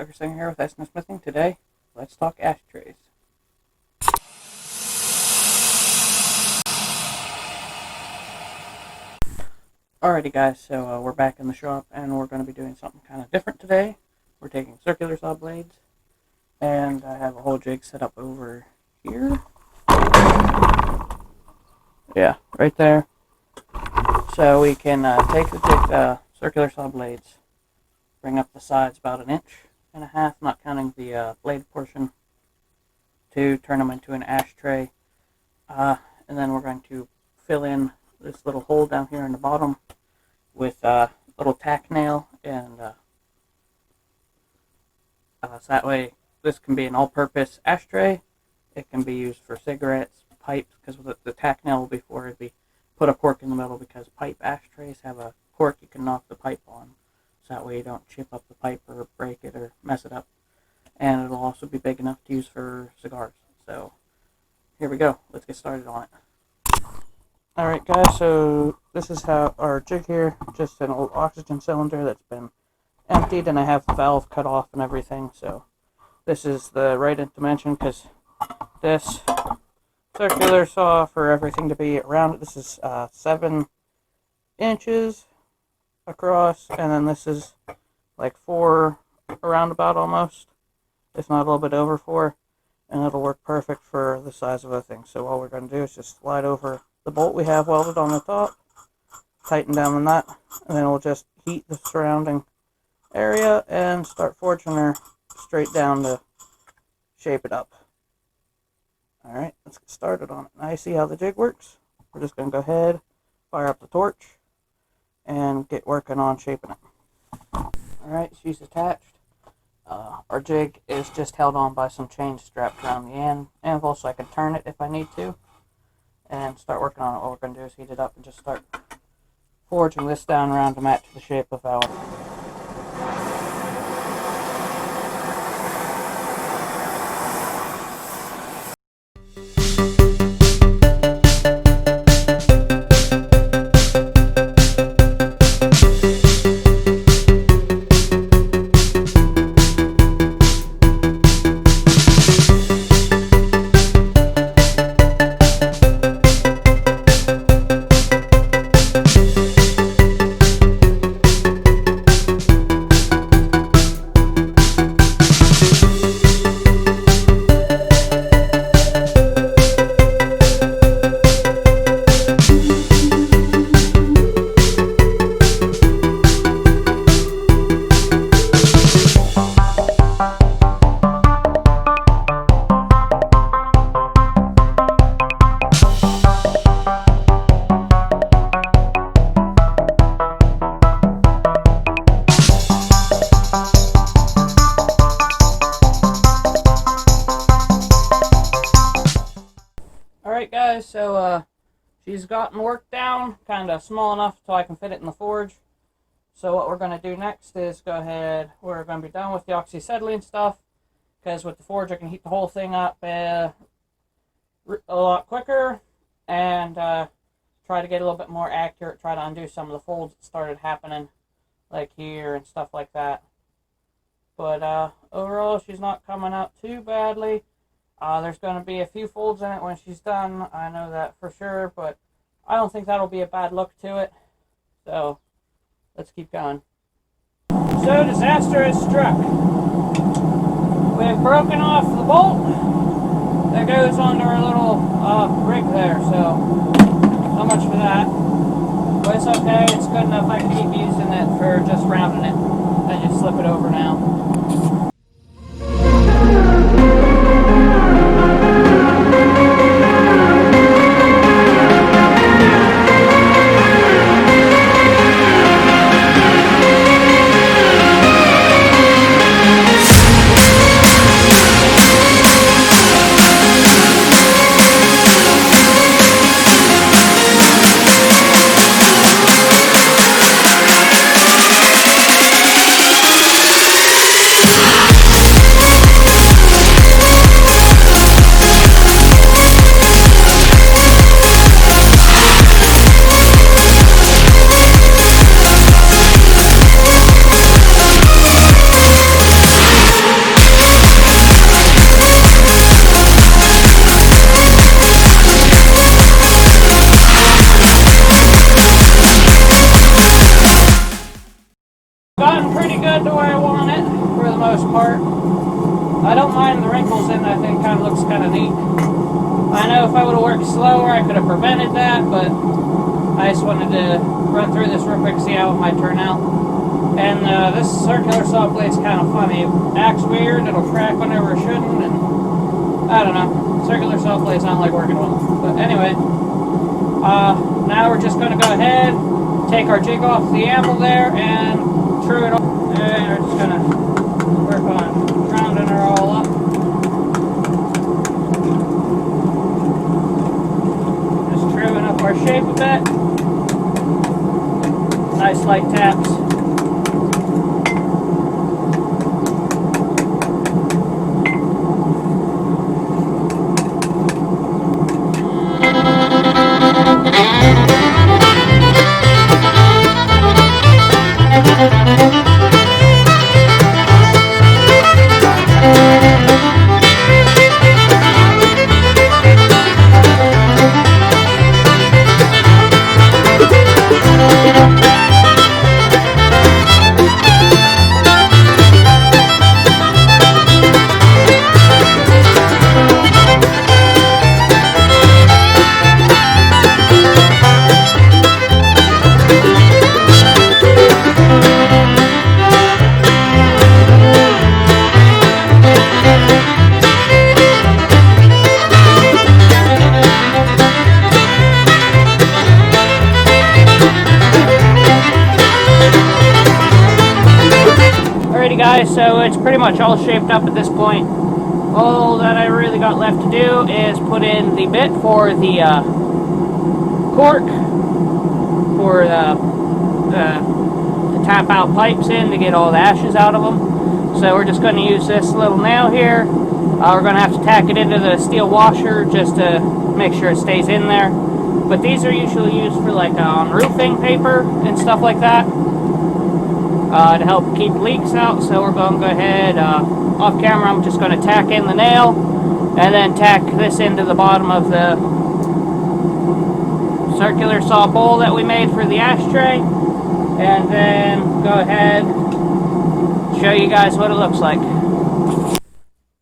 Circus Singer here with Esna Smithing. Today, let's talk ashtrays. Alrighty guys, so we're back in the shop and we're going to be doing something kind of different today. We're taking circular saw blades and I have a whole jig set up over here. Yeah, right there. So we can take the circular saw blades, bring up the sides about 1.5 inches, not counting the blade portion, to turn them into an ashtray. And then we're going to fill in this little hole down here in the bottom with a little tack nail, and so that way this can be an all-purpose ashtray. It can be used for cigarettes, pipes, because the tack nail before it'd be put a cork in the middle, because pipe ashtrays have a cork you can knock the pipe on, so that way you don't chip up the pipe or break it or mess it up. And it'll also be big enough to use for cigars. So here we go, let's get started on it. Alright guys, so this is how our jig here, just an old oxygen cylinder that's been emptied, and I have the valve cut off and everything. So this is the right dimension, because this circular saw, for everything to be around it, this is 7 inches across, and then this is like 4 around about almost, if not a little bit over 4, and it'll work perfect for the size of the thing. So all we're going to do is just slide over the bolt we have welded on the top, tighten down the nut, and then we'll just heat the surrounding area and start forging her straight down to shape it up. Alright, let's get started on it. Now you see how the jig works. We're just going to go ahead, fire up the torch, and get working on shaping it. Alright, she's attached. Our jig is just held on by some chains strapped around the anvil, so I can turn it if I need to and start working on it. What we're going to do is heat it up and just start forging this down around to match the shape of our Alright guys, so she's gotten work down, kind of small enough so I can fit it in the forge. So what we're going to do next is go ahead, we're going to be done with the oxyacetylene stuff, because with the forge I can heat the whole thing up a lot quicker, and try to get a little bit more accurate, try to undo some of the folds that started happening, like here and stuff like that. But overall she's not coming out too badly. There's going to be a few folds in it when she's done, I know that for sure, but I don't think that'll be a bad look to it. So, let's keep going. So, disaster has struck. We've broken off the bolt that goes under our little rig there, so much for that. But it's okay, it's good enough. I can keep using it for just rounding it. I just slip it over now. most part. I don't mind the wrinkles in it. I think it kind of looks kind of neat. I know if I would have worked slower, I could have prevented that, but I just wanted to run through this real quick, see how it might turn out. And this circular saw blade's kind of funny. It acts weird, it'll crack whenever it shouldn't, and I don't know. Circular saw blades I don't like working with. But anyway, now we're just going to go ahead, take our jig off the anvil there, and true it all. And we're just going to work on rounding her all up. Just trimming up our shape a bit. Nice light taps. Guys, so it's pretty much all shaped up at this point. All that I really got left to do is put in the bit for the cork for the tap out pipes in to get all the ashes out of them. So we're just going to use this little nail here. We're going to have to tack it into the steel washer just to make sure it stays in there. But these are usually used for like on roofing paper and stuff like that. To help keep leaks out, so we're going to go ahead, off camera I'm just going to tack in the nail, and then tack this into the bottom of the circular saw bowl that we made for the ashtray, and then go ahead, show you guys what it looks like.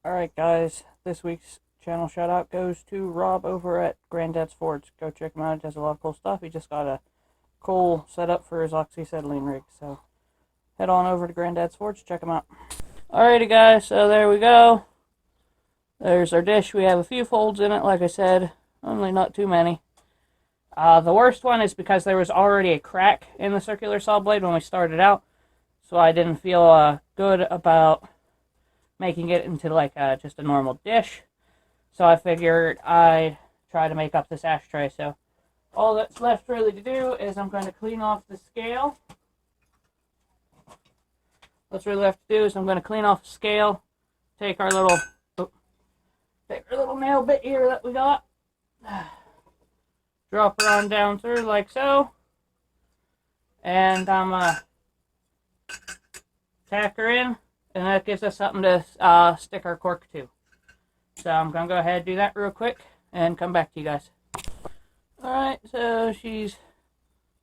Alright guys, this week's channel shout out goes to Rob over at Granddad's Forge. Go check him out, he does a lot of cool stuff. He just got a cool setup for his oxyacetylene rig, so head on over to Granddad's Forge, check them out. Alrighty guys, so there we go. There's our dish. We have a few folds in it, like I said, only not too many. The worst one is because there was already a crack in the circular saw blade when we started out, so I didn't feel good about making it into like just a normal dish. So I figured I'd try to make up this ashtray. So all that's left really to do is I'm going to clean off the scale. What's really left to do is I'm going to clean off the scale, take our little nail bit here that we got, drop her on down through like so, and I'm tack her in, and that gives us something to stick our cork to. So I'm going to go ahead and do that real quick and come back to you guys. Alright, so she's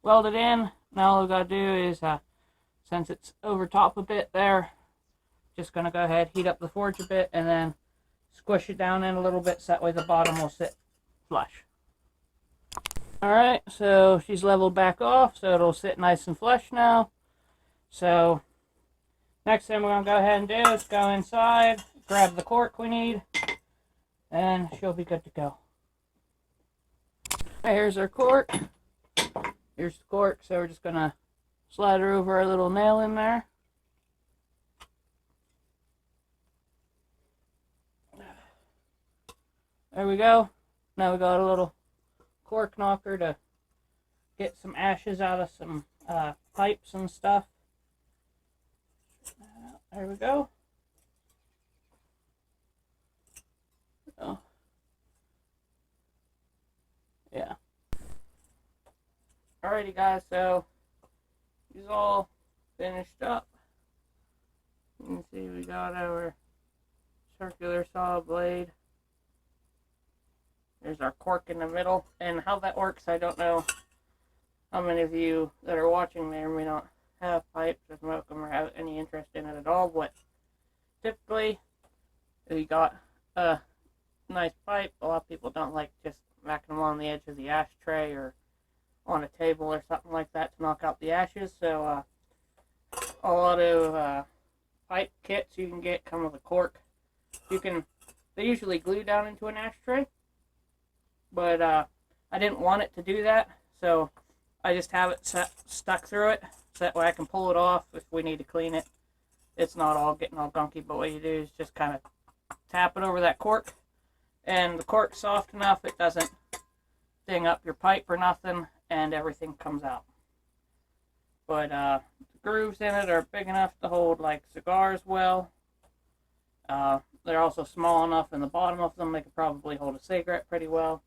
welded in. Now all we've got to do is since it's over top a bit there, just going to go ahead, heat up the forge a bit, and then squish it down in a little bit so that way the bottom will sit flush. Alright, so she's leveled back off, so it'll sit nice and flush now. So, next thing we're going to go ahead and do is go inside, grab the cork we need, and she'll be good to go. Here's our cork. Here's the cork, so we're just going to slide her over our little nail in there. There we go. Now we got a little cork knocker to get some ashes out of some pipes and stuff. There we go. Oh. Yeah. Alrighty guys, so she's all finished up. You can see we got our circular saw blade. There's our cork in the middle. And how that works, I don't know how many of you that are watching may or may not have pipes or smoke them or have any interest in it at all. But typically, if you got a nice pipe, a lot of people don't like just smacking them on the edge of the ashtray or on a table or something like that to knock out the ashes. So a lot of pipe kits you can get come with a cork. They usually glue down into an ashtray, but I didn't want it to do that, so I just have it stuck through it, so that way I can pull it off if we need to clean it. It's not all getting all gunky, but what you do is just kind of tap it over that cork, and the cork's soft enough it doesn't ding up your pipe or nothing, and everything comes out. But the grooves in it are big enough to hold like cigars well. They're also small enough in the bottom of them they could probably hold a cigarette pretty well.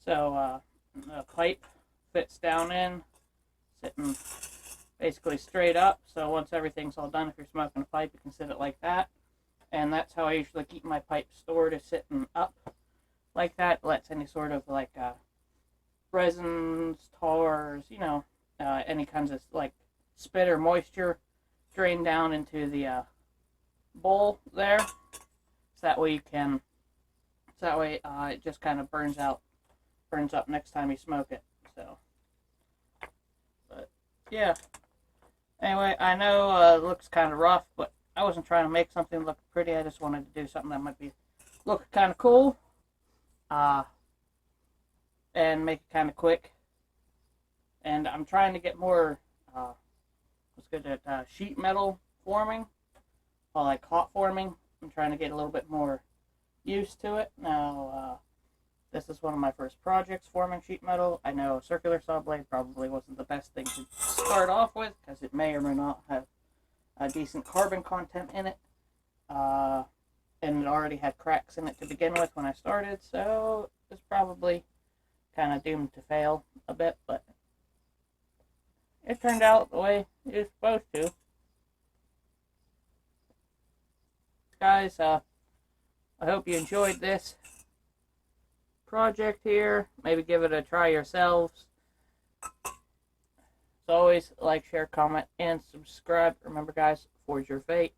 So the pipe fits down in, sitting basically straight up. So once everything's all done, if you're smoking a pipe, you can sit it like that. And that's how I usually keep my pipe stored, is sitting up like that. It lets any sort of like resins, tars, any kinds of like spit or moisture drain down into the bowl there. So that way it just kind of burns up next time you smoke it. So, but yeah. Anyway, I know it looks kind of rough, but I wasn't trying to make something look pretty. I just wanted to do something that might look kind of cool, and make it kind of quick. And I'm trying to get more, let's get at sheet metal forming, or like hot forming. I'm trying to get a little bit more used to it. Now, this is one of my first projects forming sheet metal. I know circular saw blade probably wasn't the best thing to start off with, because it may or may not have a decent carbon content in it. And it already had cracks in it to begin with when I started, so it's probably kind of doomed to fail a bit, but it turned out the way it was supposed to. Guys, I hope you enjoyed this project here. Maybe give it a try yourselves. As always, like, share, comment, and subscribe. Remember, guys, forge your fate.